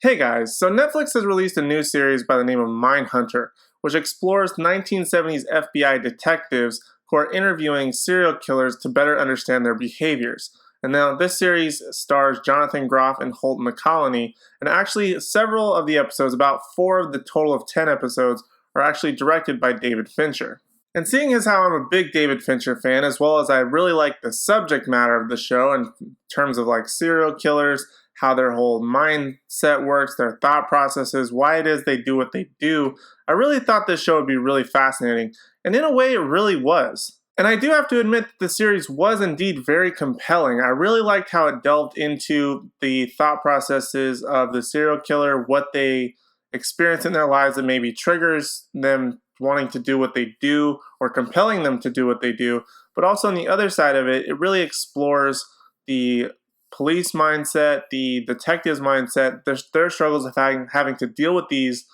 Hey guys, so Netflix has released a new series by the name of Mindhunter, which explores 1970s FBI detectives who are interviewing serial killers to better understand their behaviors. And now this series stars Jonathan Groff and Holt McCallany, and actually several of the episodes, about 4 of the total of 10 episodes, are actually directed by David Fincher. And seeing as how I'm a big David Fincher fan, as well as I really like the subject matter of the show in terms of like serial killers, how their whole mindset works, their thought processes, why it is they do what they do, I really thought this show would be really fascinating. And in a way, it really was. And I do have to admit that the series was indeed very compelling. I really liked how it delved into the thought processes of the serial killer, what they experience in their lives that maybe triggers them wanting to do what they do or compelling them to do what they do. But also on the other side of it, it really explores the police mindset, the detective's mindset, their struggles of having to deal with these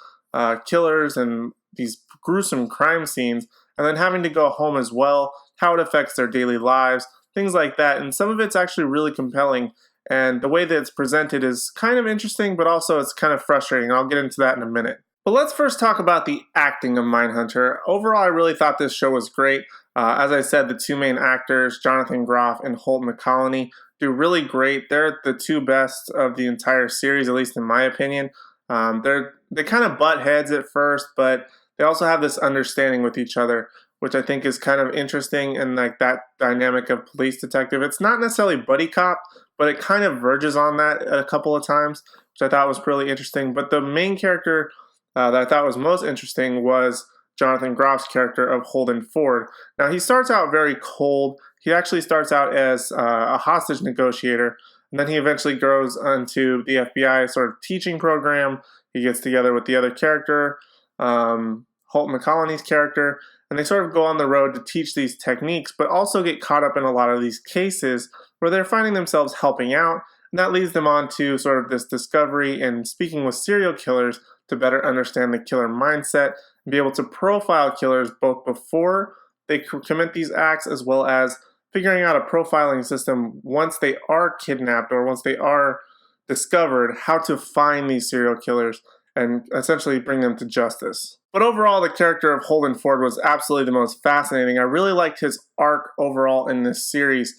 killers and these gruesome crime scenes, and then having to go home as well, how it affects their daily lives, things like that. And some of it's actually really compelling, and the way that it's presented is kind of interesting, but also it's kind of frustrating. I'll get into that in a minute. But let's first talk about the acting of Mindhunter. Overall, I really thought this show was great. As I said, the two main actors, Jonathan Groff and Holt McCallany, do really great. They're the two best of the entire series, at least in my opinion. They kind of butt heads at first, but they also have this understanding with each other, which I think is kind of interesting, and like that dynamic of police detective. It's not necessarily buddy cop, but it kind of verges on that a couple of times, which I thought was really interesting. But the main character that I thought was most interesting was Jonathan Groff's character of Holden Ford. Now, he starts out very cold. He actually starts out as a hostage negotiator, and then he eventually grows into the FBI sort of teaching program. He gets together with the other character, Holt McCallany's character, and they sort of go on the road to teach these techniques, but also get caught up in a lot of these cases where they're finding themselves helping out, and that leads them on to sort of this discovery and speaking with serial killers to better understand the killer mindset and be able to profile killers both before they commit these acts, as well as figuring out a profiling system once they are kidnapped or once they are discovered, how to find these serial killers and essentially bring them to justice. But overall, the character of Holden Ford was absolutely the most fascinating. I really liked his arc overall in this series.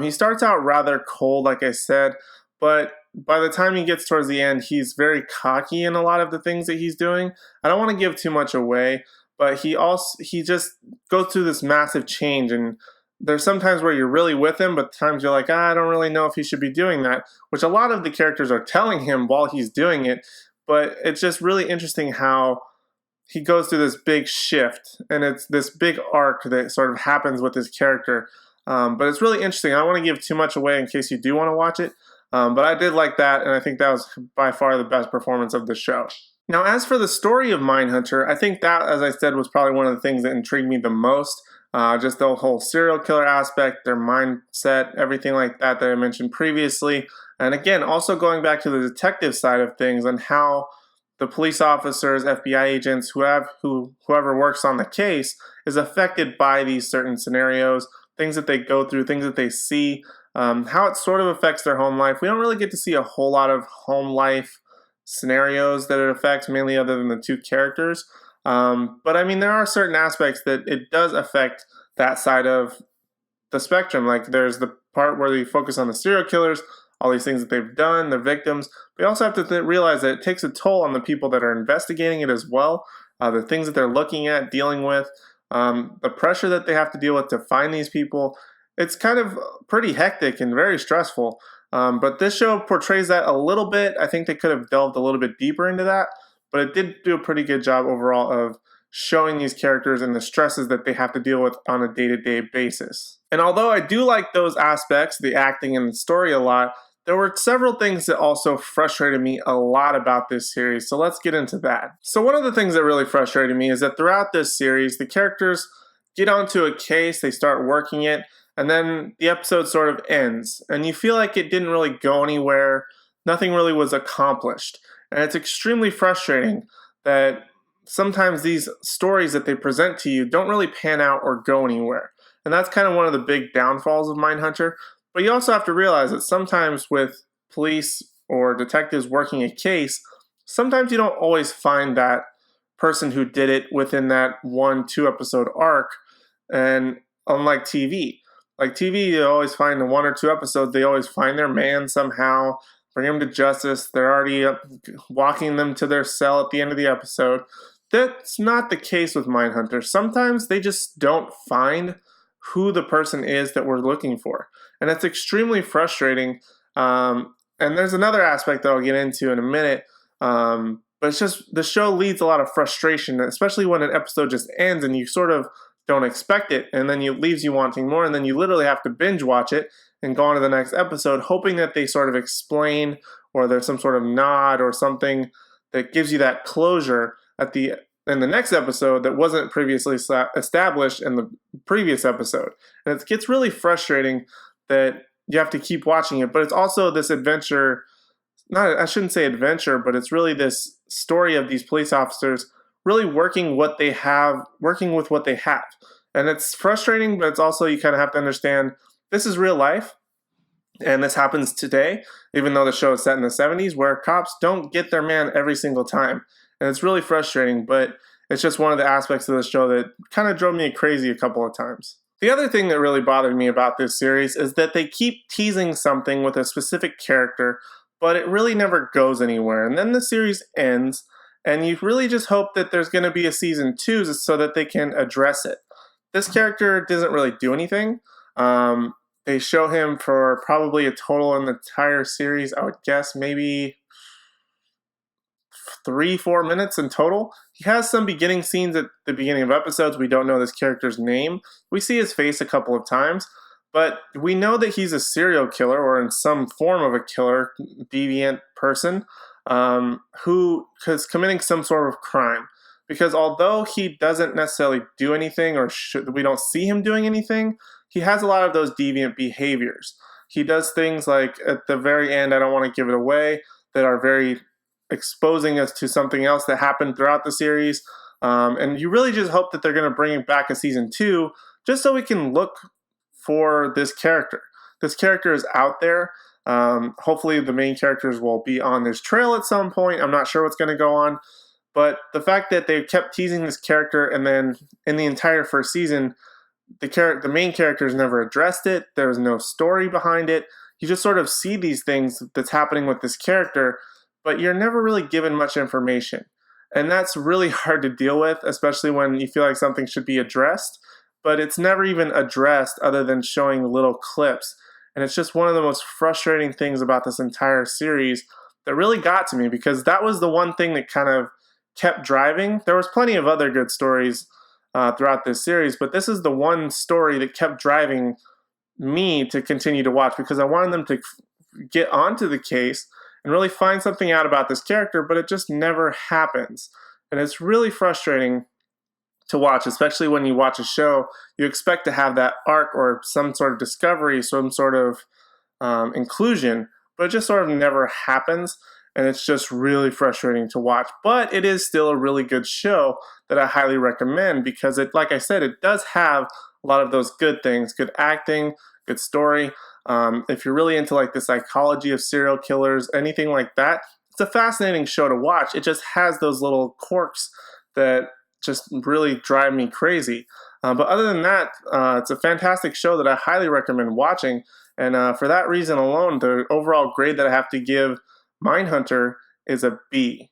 He starts out rather cold, like I said, but by the time he gets towards the end, he's very cocky in a lot of the things that he's doing. I don't want to give too much away, but he just goes through this massive change, and there's some times where you're really with him, but times you're like, I don't really know if he should be doing that, which a lot of the characters are telling him while he's doing it. But it's just really interesting how he goes through this big shift, and it's this big arc that sort of happens with his character. But it's really interesting. I don't want to give too much away in case you do want to watch it. But I did like that, and I think that was by far the best performance of the show. Now, as for the story of Mindhunter, I think that, as I said, was probably one of the things that intrigued me the most. Just the whole serial killer aspect, their mindset, everything like that I mentioned previously. And again, also going back to the detective side of things and how the police officers, FBI agents, whoever works on the case is affected by these certain scenarios, things that they go through, things that they see, how it sort of affects their home life. We don't really get to see a whole lot of home life scenarios that it affects, mainly other than the two characters. But I mean, there are certain aspects that it does affect that side of the spectrum. Like there's the part where they focus on the serial killers, all these things that they've done, the victims. We also have to realize that it takes a toll on the people that are investigating it as well. The things that they're looking at, dealing with, the pressure that they have to deal with to find these people. It's kind of pretty hectic and very stressful. But this show portrays that a little bit. I think they could have delved a little bit deeper into that, but it did do a pretty good job overall of showing these characters and the stresses that they have to deal with on a day-to-day basis. And although I do like those aspects, the acting and the story a lot, there were several things that also frustrated me a lot about this series, so let's get into that. So one of the things that really frustrated me is that throughout this series, the characters get onto a case, they start working it, and then the episode sort of ends, and you feel like it didn't really go anywhere, nothing really was accomplished. And it's extremely frustrating that sometimes these stories that they present to you don't really pan out or go anywhere. And that's kind of one of the big downfalls of Mindhunter. But you also have to realize that sometimes with police or detectives working a case, sometimes you don't always find that person who did it within that 1-2 episode arc. And unlike TV, like TV, you always find in 1 or 2 episodes, they always find their man somehow, bring him to justice. They're already walking them to their cell at the end of the episode. That's not the case with Mindhunter. Sometimes they just don't find who the person is that we're looking for. And it's extremely frustrating. And there's another aspect that I'll get into in a minute. But it's just the show leads a lot of frustration, especially when an episode just ends and you sort of don't expect it. And then it leaves you wanting more. And then you literally have to binge watch it and go on to the next episode, hoping that they sort of explain or there's some sort of nod or something that gives you that closure in the next episode that wasn't previously established in the previous episode. And it gets really frustrating that you have to keep watching it, but it's also this adventure, I shouldn't say adventure, but it's really this story of these police officers really working with what they have. And it's frustrating, but it's also, you kind of have to understand this is real life. And this happens today, even though the show is set in the 70s, where cops don't get their man every single time. And it's really frustrating, but it's just one of the aspects of the show that kind of drove me crazy a couple of times. The other thing that really bothered me about this series is that they keep teasing something with a specific character, but it really never goes anywhere. And then the series ends, and you really just hope that there's going to be a season 2 so that they can address it. This character doesn't really do anything. They show him for probably a total in the entire series, I would guess maybe 3-4 minutes in total. He has some beginning scenes at the beginning of episodes. We don't know this character's name. We see his face a couple of times, but we know that he's a serial killer or in some form of a killer, deviant person who is committing some sort of crime. Because although he doesn't necessarily do anything or we don't see him doing anything, he has a lot of those deviant behaviors. He does things like at the very end, I don't want to give it away, that are very exposing us to something else that happened throughout the series. And you really just hope that they're going to bring it back a season 2 just so we can look for this character. This character is out there. Hopefully the main characters will be on this trail at some point. I'm not sure what's going to go on. But the fact that they kept teasing this character and then in the entire first season, the main characters never addressed it. There's no story behind it. You just sort of see these things that's happening with this character, but you're never really given much information. And that's really hard to deal with, especially when you feel like something should be addressed, but it's never even addressed other than showing little clips. And it's just one of the most frustrating things about this entire series that really got to me, because that was the one thing that kind of kept driving. There was plenty of other good stories throughout this series, but this is the one story that kept driving me to continue to watch, because I wanted them to get onto the case and really find something out about this character, but it just never happens. And it's really frustrating to watch, especially when you watch a show. You expect to have that arc or some sort of discovery, some sort of inclusion, but it just sort of never happens. And it's just really frustrating to watch. But it is still a really good show that I highly recommend, because it, like I said, it does have a lot of those good things, good acting, good story. If you're really into like the psychology of serial killers, anything like that, it's a fascinating show to watch. It just has those little quirks that just really drive me crazy. But other than that, it's a fantastic show that I highly recommend watching. And for that reason alone, the overall grade that I have to give Mindhunter is a B.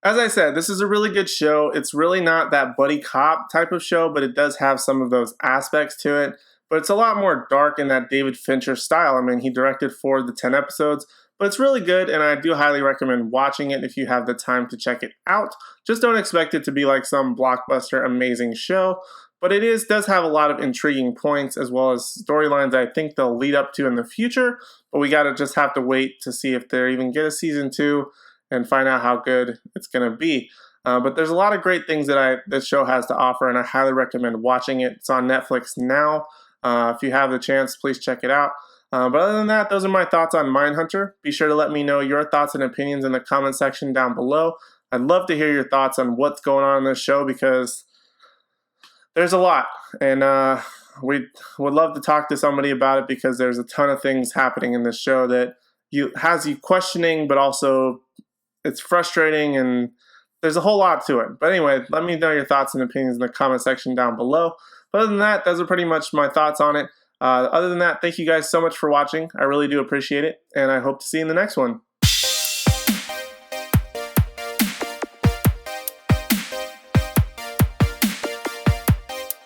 As I said, this is a really good show. It's really not that buddy cop type of show, but it does have some of those aspects to it. But it's a lot more dark in that David Fincher style. I mean, he directed 4 of the 10 episodes, but it's really good, and I do highly recommend watching it if you have the time to check it out. Just don't expect it to be like some blockbuster amazing show, but it does have a lot of intriguing points as well as storylines I think they'll lead up to in the future, but we gotta just have to wait to see if they even get a season 2 and find out how good it's gonna be. But there's a lot of great things that this show has to offer, and I highly recommend watching it. It's on Netflix now. If you have the chance, please check it out. But other than that, those are my thoughts on Mindhunter. Be sure to let me know your thoughts and opinions in the comment section down below. I'd love to hear your thoughts on what's going on in this show, because there's a lot. And we would love to talk to somebody about it, because there's a ton of things happening in this show that has you questioning, but also it's frustrating, and there's a whole lot to it. But anyway, let me know your thoughts and opinions in the comment section down below. But other than that, those are pretty much my thoughts on it. Other than that, thank you guys so much for watching. I really do appreciate it, and I hope to see you in the next one.